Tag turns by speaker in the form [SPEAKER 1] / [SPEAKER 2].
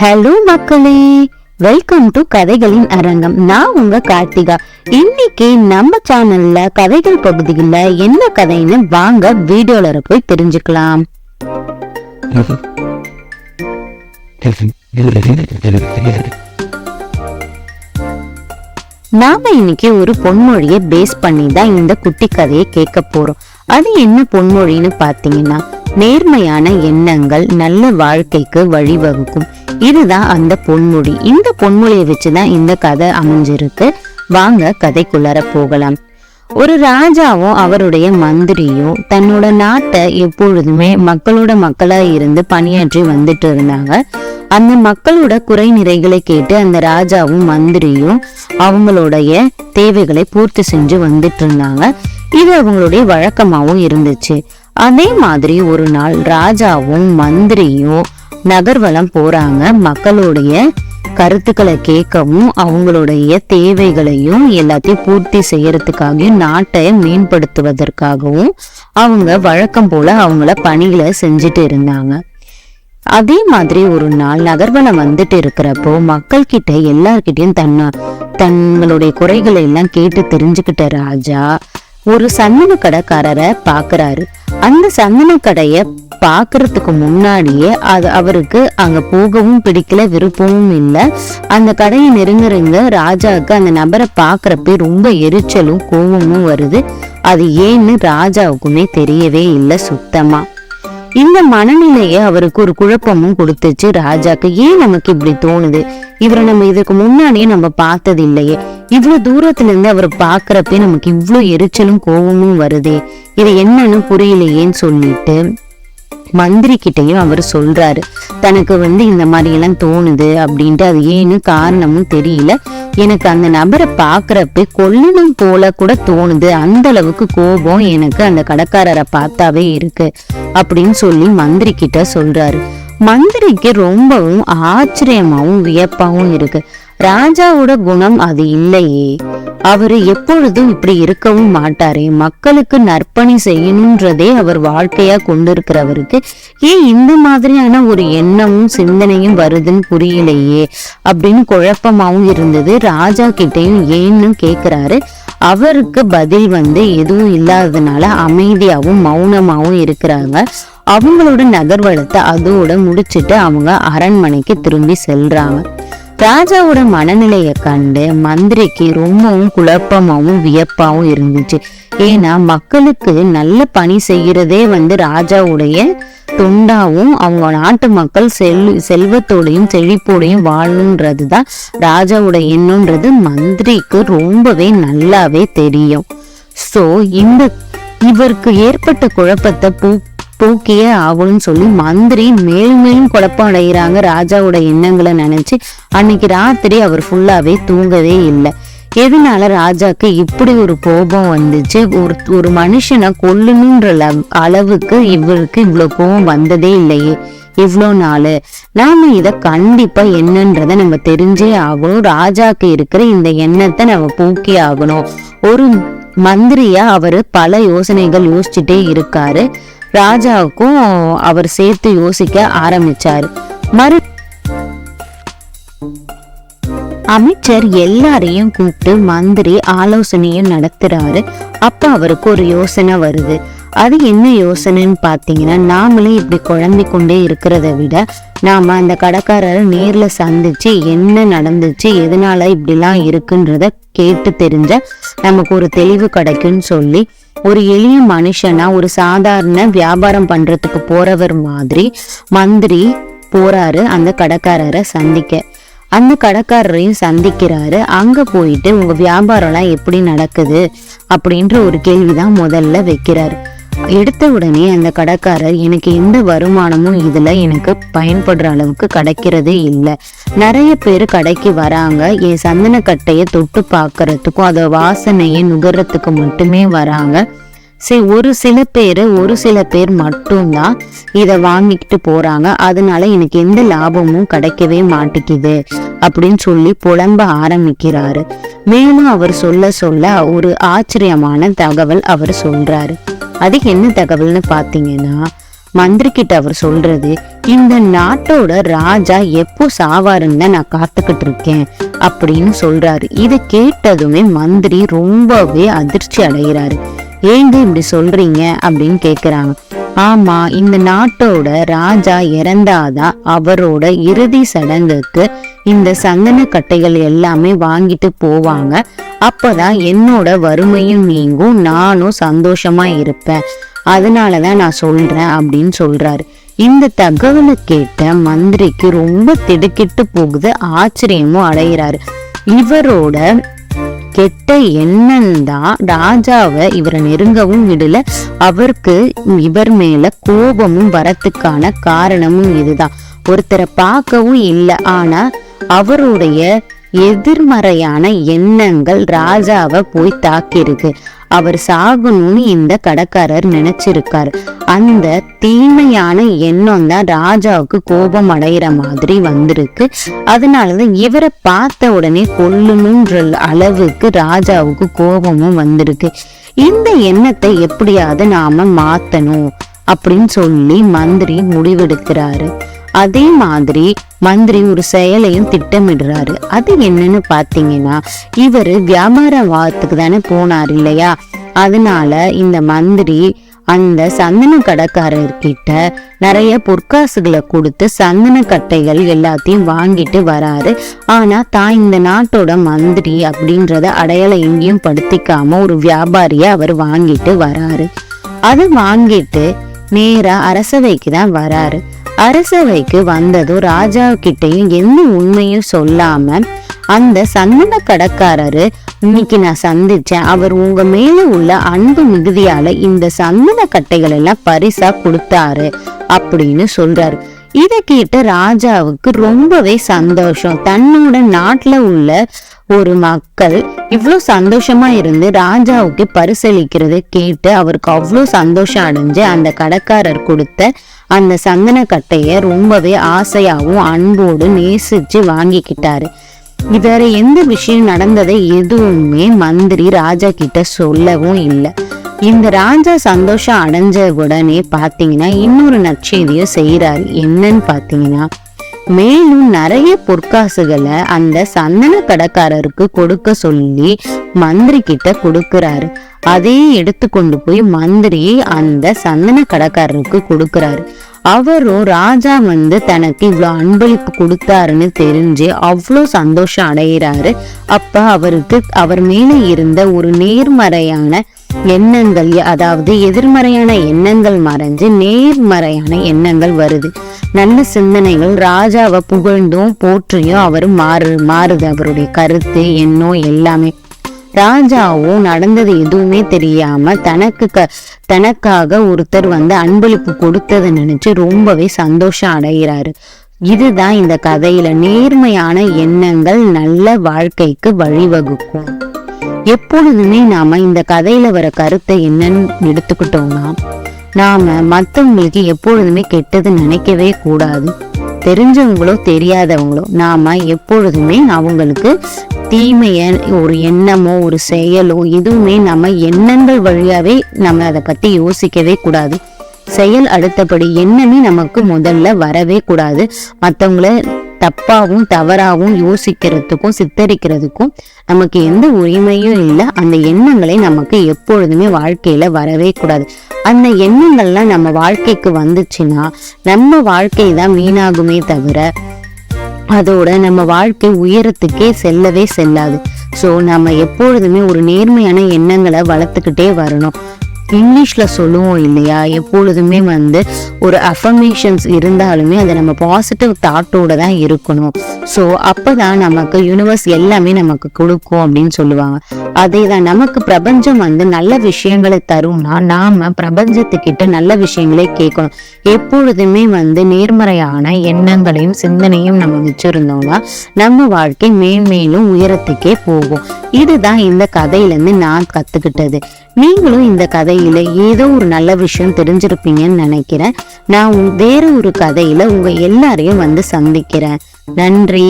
[SPEAKER 1] Hello மக்களே, welcome to கதைகளின் அரங்கம். நான் உங்க கார்த்திகா. இன்னைக்கு நம்ம சேனல்ல கதைகள் பகுதியில் என்ன கதைன்னு வாங்க வீடியோல போய் தெரிஞ்சுக்கலாம். நாம இன்னைக்கு ஒரு பொன்மொழியை பேஸ் பண்ணி தான் இந்த குட்டி கதையை கேட்க போறோம். அது என்ன பொன்மொழின்னு பாத்தீங்கன்னா, நேர்மையான எண்ணங்கள் நல்ல வாழ்க்கைக்கு வழிவகுக்கும். இதுதான் அந்த பொன்மொழி. இந்த பொன்மொழியை வச்சுதான் இந்த கதை அமைஞ்சிருக்கு. வாங்க கதைக்குள்ளார போகலாம். ஒரு ராஜாவும் அவருடைய மந்திரியும் தன்னோட நாட்டை எப்பொழுதுமே மக்களோட மக்களா இருந்து பணியாற்றி வந்துட்டு இருந்தாங்க. அந்த மக்களோட குறை நிறைகளை கேட்டு அந்த ராஜாவும் மந்திரியும் அவங்களுடைய தேவைகளை பூர்த்தி செஞ்சு வந்துட்டு இருந்தாங்க. இது அவங்களுடைய வழக்கமாவும் இருந்துச்சு. அதே மாதிரி ஒரு நாள் ராஜாவும் மந்திரியும் நகர்வலம் போறாங்க. மக்களுடைய கருத்துக்களை கேட்கவும் அவங்களுடைய தேவைகளையும் எல்லாத்தையும் பூர்த்தி செய்யறதுக்காகவும் நாட்டை மேம்படுத்துவதற்காகவும் அவங்க வழக்கம் போல அவங்கள பணிகளை செஞ்சுட்டு இருந்தாங்க. அதே மாதிரி ஒரு நாள் நகர்வலம் வந்துட்டு இருக்கிறப்போ மக்கள் கிட்ட எல்லார்கிட்டையும் தங்களுடைய குறைகளை எல்லாம் கேட்டு தெரிஞ்சுக்கிட்ட ராஜா ஒரு சந்தன கடைக்காரரை பாக்குறாரு. அந்த சந்தன கடைய பாக்குறதுக்கு முன்னாடியே அவருக்கு அங்க போகவும் பிடிக்கல, விருப்பமும் இல்லை. அந்த கடையை நெருங்க ராஜாவுக்கு அந்த நபரை பாக்குறப்ப ரொம்ப எரிச்சலும் கோபமும் வருது. அது ஏன்னு ராஜாவுக்குமே தெரியவே இல்லை சுத்தமா. இந்த மனநிலைய அவருக்கு ஒரு குழப்பமும் கொடுத்துச்சு ராஜாக்கு. ஏன் நமக்கு இப்படி தோணுது? இவரை நம்ம இதுக்கு முன்னாடியே நம்ம பார்த்தது இல்லையே. இவ்வளவு தூரத்துல இருந்து அவர் பாக்குறப்ப நமக்கு இவ்வளவு எரிச்சலும் கோபமும் வருதே, இது என்னன்னு புரியலையேன்னு சொல்லிட்டு மந்திரி கிட்டையும் அவர் சொல்றாரு. தனக்கு இந்த மாதிரி எல்லாம் தோணுது அப்படின்ட்டு. அது ஏன்னு காரணமும் தெரியல. எனக்கு அந்த நபரை பாக்குறப்ப கொல்லணும் போல கூட தோணுது. அந்த அளவுக்கு கோபம் எனக்கு அந்த கடைக்காரரை பார்த்தாவே இருக்கு அப்படின்னு சொல்லி மந்திரி கிட்ட சொல்றாரு. மந்திரிக்கு ரொம்பவும் ஆச்சரியமாவும் வியப்பாவும் இருக்கு. ராஜாவோட குணம் அது இல்லையே, அவரு எப்பொழுதும் இப்படி இருக்கவும் மாட்டாரே. மக்களுக்கு நற்பணி செய்யணும்ன்றதே அவர் வாழ்க்கையா கொண்டிருக்கிறவருக்கு ஏன் இந்த மாதிரியான ஒரு எண்ணமும் சிந்தனையும் வருதுன்னு புரியலையே அப்படின்னு குழப்பமாவும் இருந்தது. ராஜா கிட்டையும் ஏன்னு கேக்குறாரு. அவருக்கு பதில் எதுவும் இல்லாததுனால அமைதியாவும் மௌனமாவும் இருக்கிறாங்க. அவங்களோட நகர்வலத்தை அதோட முடிச்சுட்டு அவங்க அரண்மனைக்கு திரும்பி செல்றாங்க. ராஜாவோட மனநிலையை கண்டு மந்திரிக்கு ரொம்பவும் குழப்பமாவும் வியப்பாவும் இருந்துச்சு. ஏன்னா மக்களுக்கு நல்ல பணி செய்யறதே ராஜாவுடைய தொண்டாவும் அவங்க நாட்டு மக்கள் செல்வத்தோடையும் செழிப்போடையும் வாழணுன்றதுதான் ராஜாவோட எண்ணம்ன்றது மந்திரிக்கு ரொம்பவே நல்லாவே தெரியும். சோ இவருக்கு ஏற்பட்ட குழப்பத்தை போக்கியே ஆகணும்னு சொல்லி மந்திரி மேலும் மேலும் குழப்பம் அடைகிறாங்க. ராஜாவோட எண்ணங்களை நினைச்சு அன்னைக்கு ராத்திரி அவர் ஃபுல்லாவே தூங்கவே இல்லை. எதனால ராஜாக்கு இப்படி ஒரு கோபம் வந்துச்சு? ஒரு மனுஷனை கொல்லணுன்ற அளவுக்கு இவருக்கு இவ்வளவு கோபம் வந்ததே இல்லையே இவ்வளோ நாள். நாம இத கண்டிப்பா என்னன்றத நம்ம தெரிஞ்சே ஆகணும். ராஜாக்கு இருக்கிற இந்த எண்ணத்தை நம்ம போக்கி ஆகணும். ஒரு மந்திரியா அவரு பல யோசனைகள் யோசிச்சுட்டே இருக்காரு. ராஜாவுக்கும் அவர் சேர்த்து யோசிக்க ஆரம்பிச்சாரு. அமைச்சர் எல்லாரையும் கூப்பிட்டு மந்திரி ஆலோசனையும் நடத்துறாரு. அப்ப அவருக்கு ஒரு யோசனை வருது. அது என்ன யோசனைன்னு பாத்தீங்கன்னா, நாமளே இப்படி குழம்பி கொண்டே இருக்கிறத விட நாம அந்த கடைக்காரரை நேர்ல சந்திச்சு என்ன நடந்துச்சு, எதனால இப்படிலாம் இருக்குன்றத கேட்டு தெரிஞ்ச நமக்கு ஒரு தெளிவு கிடைக்கும்னு சொல்லி ஒரு எளிய மனுஷனா ஒரு சாதாரண வியாபாரம் பண்றதுக்கு போறவர் மாதிரி மந்திரி போறாரு அந்த கடைக்காரரை சந்திக்க. அந்த கடைக்காரரையும் சந்திக்கிறாரு. அங்க போயிட்டு உங்க வியாபாரம் எல்லாம் எப்படி நடக்குது அப்படின்ற ஒரு கேள்விதான் முதல்ல வைக்கிறாரு. எடுத்த உடனே அந்த கடைக்காரர், எனக்கு எந்த வருமானமும் இதுல எனக்கு பயன்படுற அளவுக்கு கிடைக்கிறதே இல்லை. நிறைய பேர் கடைக்கு வராங்க, என் சந்தன கட்டைய தொட்டு பாக்குறதுக்கும் அத வாசனையை நுகர்றதுக்கு மட்டுமே வராங்க. சரி, ஒரு சில பேர் மட்டும்தான் இத வாங்கிட்டு போறாங்க. அதனால எனக்கு எந்த லாபமும் கிடைக்கவே மாட்டேங்குது அப்படின்னு சொல்லி புலம்ப ஆரம்பிக்கிறாரு. மேலும் அவர் சொல்ல ஒரு ஆச்சரியமான தகவல் அவர் சொல்றாரு. அது என்ன தகவல்னு பாத்தீங்கன்னா, மந்திரி கிட்ட அவர் சொல்றது, இந்த நாட்டோட ராஜா எப்போ சாவாருன்னு தான் நான் காத்துக்கிட்டு இருக்கேன் அப்படின்னு சொல்றாரு. இதை கேட்டதுமே மந்திரி ரொம்பவே அதிர்ச்சி அடைகிறாரு. ஏங்க இப்படி சொல்றீங்க அப்படின்னு கேக்குறாங்க. ஆமா, இந்த நாட்டோட ராஜா இறந்தாதான் அவரோட இறுதி சடங்குக்கு இந்த சந்தன கட்டைகள் எல்லாமே வாங்கிட்டு போவாங்க. அப்பதான் என்னோட வறுமையும் நீங்கும், நானும் சந்தோஷமா இருப்பேன். அதனாலதான் நான் சொல்றேன் அப்படின்னு சொல்றாரு. இந்த தகவலை கேட்ட மந்திரிக்கு ரொம்ப திடுக்கிட்டு போகுது, ஆச்சரியமும் அடைகிறாரு. இவரோட கெட்ட எண்ணம் தான் ராஜாவை இவரை நெருங்கவும் விடல, அவருக்கு இவர் மேல கோபமும் வரத்துக்கான காரணமும் இதுதான். ஒருத்தரை பார்க்கவும் இல்லை, ஆனா அவருடைய எதிர்மறையான எண்ணங்கள் ராஜாவை போய் தாக்கிருக்கு. அவர் சாகணும்னு இந்த கடைக்காரர் நினைச்சிருக்காரு. அந்த தீமையான எண்ணம் தான் ராஜாவுக்கு கோபம் அடைகிற மாதிரி வந்திருக்கு. அதனாலதான் இவரை பார்த்த உடனே கொல்லணும்ன்ற அளவுக்கு ராஜாவுக்கு கோபமும் வந்திருக்கு. இந்த எண்ணத்தை எப்படியாவது நாம மாத்தணும் அப்படின்னு சொல்லி மந்திரி முடிவெடுக்கிறாரு. அதே மாதிரி மந்திரி ஒரு செயலையும் திட்டமிடுறாரு. அது என்னன்னு பாத்தீங்கன்னா, இவரு வியாபாரத்துக்கு தானே போனார் இல்லையா, அதனால இந்த மந்திரி அந்த சந்தன கடைக்காரர்கிட்ட நிறைய பொற்காசுகளை கொடுத்து சந்தன கட்டைகள் எல்லாத்தையும் வாங்கிட்டு வராரு. ஆனா தான் இந்த நாட்டோட மந்திரி அப்படின்றத அடையாளம் எங்கேயும் படுத்திக்காம ஒரு வியாபாரிய அவர் வாங்கிட்டு வராரு. அதை வாங்கிட்டு நேரா அரசவைக்கு தான் வராரு. அரசவைக்கு வந்ததும் ராஜா கிட்டையும் எந்த உண்மையும் சொல்லாம அந்த சந்தன கடைக்காரரு, இன்னைக்கு நான் சந்திச்சேன், அவர் உங்க மேல உள்ள அன்பு மிகுதியால இந்த சந்தன கட்டைகள் எல்லாம் பரிசா கொடுத்தாரு அப்படின்னு சொல்றாரு. இதை கேட்ட ராஜாவுக்கு ரொம்பவே சந்தோஷம். தன்னோட நாட்டுல உள்ள ஒரு மக்கள் இவ்வளோ சந்தோஷமா இருந்து ராஜாவுக்கு பரிசளிக்கிறது கேட்டு அவருக்கு அவ்வளோ சந்தோஷம் அடைஞ்சு அந்த கடைக்காரர் கொடுத்த அந்த சந்தன கட்டைய ரொம்பவே ஆசையாவும் அன்போடு நேசிச்சு வாங்கிக்கிட்டாரு. வேற எந்த விஷயம் நடந்ததை எதுவுமே மந்திரி ராஜா கிட்ட சொல்லவும் இல்லை. இந்த ராஜா சந்தோஷம் அடைஞ்ச உடனே பாத்தீங்கன்னா இன்னொரு நற்செய்தியை செய்யறாரு. என்னன்னு பாத்தீங்கன்னா, மேலும் நிறைய பொற்காசுகளை அந்த சந்தன கடைக்காரருக்கு கொடுக்க சொல்லி மந்திரி கிட்ட கொடுக்கிறாரு. அதையே எடுத்து கொண்டு போய் மந்திரி அந்த சந்தன கடைக்காரருக்கு கொடுக்கிறாரு. அவரும் ராஜா தனக்கு இவ்வளவு அன்பளிப்பு கொடுத்தாருன்னு தெரிஞ்சு அவ்வளோ சந்தோஷம் அடைகிறாரு. அப்ப அவருக்கு அவர் மேல இருந்த ஒரு நேர்மறையான எண்ணங்கள், அதாவது எதிர்மறையான எண்ணங்கள் மறைஞ்சு நேர்மறையான எண்ணங்கள் வருது. நல்ல சிந்தனைகள், ராஜாவை புகழ்ந்தும் போற்றியும் அவர் மாறுது அவருடைய கருத்து, எண்ணம் எல்லாமே. ராஜாவும் நடந்தது எதுவுமே தெரியாம தனக்காக ஒருத்தர் அன்பளிப்பு கொடுத்ததை நினைச்சு ரொம்பவே சந்தோஷம் அடைகிறாரு. இதுதான் இந்த கதையில நேர்மையான எண்ணங்கள் நல்ல வாழ்க்கைக்கு வழிவகுக்கும். எப்பொழுதுமே நாம இந்த கதையில வர கருத்தை என்னன்னு எடுத்துக்கிட்டோம்னா, நாம மத்தவங்களுக்கு எப்பொழுதுமே கெட்டது நினைக்கவே கூடாது. தெரிஞ்சவங்களோ தெரியாதவங்களோ நாம எப்பொழுதுமே அவங்களுக்கு தீமைய ஒரு எண்ணமோ ஒரு செயலோ எதுவுமே நம்ம எண்ணங்கள் வழியாவே நம்ம அதை பத்தி யோசிக்கவே கூடாது. செயல் அடுத்தபடி, எண்ணமே நமக்கு முதல்ல வரவே கூடாது. மற்றவங்கள தப்பாவும் தவறாவும் யோசிக்கிறதுக்கும் சித்தரிக்கிறதுக்கும் நமக்கு எந்த உரிமையும் இல்லை. அந்த எண்ணங்களை நமக்கு எப்பொழுதுமே வாழ்க்கையில வரவே கூடாது. அந்த எண்ணங்கள்லாம் நம்ம வாழ்க்கைக்கு வந்துச்சுன்னா நம்ம வாழ்க்கை தான் வீணாகுமே தவிர அதோட நம்ம வாழ்க்கை உயரத்துக்கே செல்லவே செல்லாது. ஸோ நம்ம எப்பொழுதுமே ஒரு நேர்மையான எண்ணங்களை வளர்த்துக்கிட்டே வரணும். இங்கிலீஷ்ல சொல்லுவோம் இல்லையா, எப்பொழுதுமே ஒரு அஃபர்மேஷன்ஸ் இருந்தாலுமே அதை நம்ம பாசிட்டிவ் தாட்டோட தான் இருக்கணும். ஸோ அப்பதான் நமக்கு யூனிவர்ஸ் எல்லாமே நமக்கு கொடுக்கும் அப்படின்னு சொல்லுவாங்க. அதே தான் நமக்கு பிரபஞ்சம் நல்ல விஷயங்களை தரும்னா நாம பிரபஞ்சத்துக்கிட்ட நல்ல விஷயங்களே கேட்கணும். எப்பொழுதுமே நேர்மறையான எண்ணங்களையும் சிந்தனையும் நம்ம வச்சிருந்தோம்னா நம்ம வாழ்க்கை மேன்மேலும் உயரத்துக்கே போகும். இதுதான் இந்த கதையில இருந்து நான் கத்துக்கிட்டது. நீங்களும் இந்த கதையில ஏதோ ஒரு நல்ல விஷயம் தெரிஞ்சிருப்பீங்கன்னு நினைக்கிறேன். நான் வேற ஒரு கதையில உங்க எல்லாரையும் சந்திக்கிறேன். நன்றி.